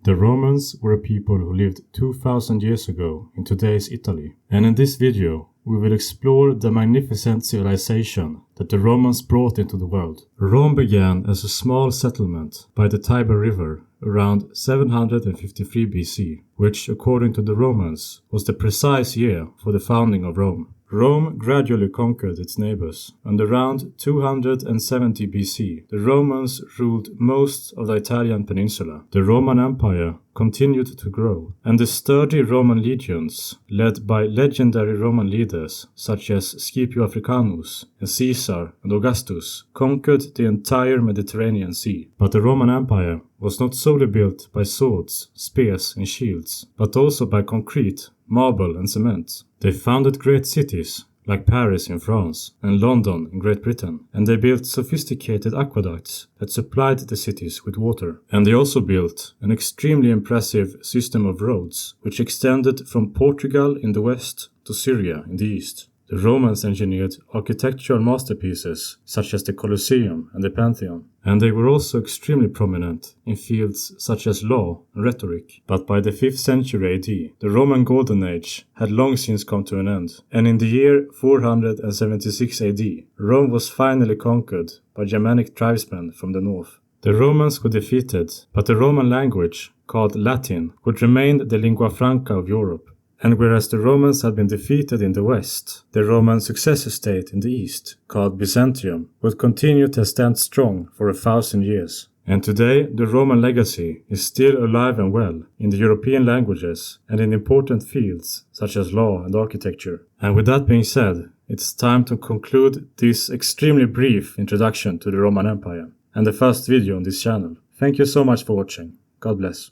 The Romans were a people who lived 2000 years ago in today's Italy. And in this video, we will explore the magnificent civilization that the Romans brought into the world. Rome began as a small settlement by the Tiber River around 753 BC, which, according to the Romans, was the precise year for the founding of Rome. Rome gradually conquered its neighbors, and around 270 BC, the Romans ruled most of the Italian peninsula. The Roman Empire continued to grow, and the sturdy Roman legions, led by legendary Roman leaders such as Scipio Africanus and Caesar and Augustus, conquered the entire Mediterranean Sea. But the Roman Empire was not solely built by swords, spears and shields, but also by concrete, marble and cement. They founded great cities like Paris in France and London in Great Britain, and they built sophisticated aqueducts that supplied the cities with water. And they also built an extremely impressive system of roads, which extended from Portugal in the west to Syria in the east. The Romans engineered architectural masterpieces such as the Colosseum and the Pantheon, and they were also extremely prominent in fields such as law and rhetoric. But by the 5th century AD, the Roman Golden Age had long since come to an end, and in the year 476 AD, Rome was finally conquered by Germanic tribesmen from the north. The Romans were defeated, but the Roman language, called Latin, would remain the lingua franca of Europe. And whereas the Romans had been defeated in the west, the Roman successor state in the east, called Byzantium, would continue to stand strong for 1,000 years. And today, the Roman legacy is still alive and well in the European languages and in important fields such as law and architecture. And with that being said, it's time to conclude this extremely brief introduction to the Roman Empire and the first video on this channel. Thank you so much for watching. God bless.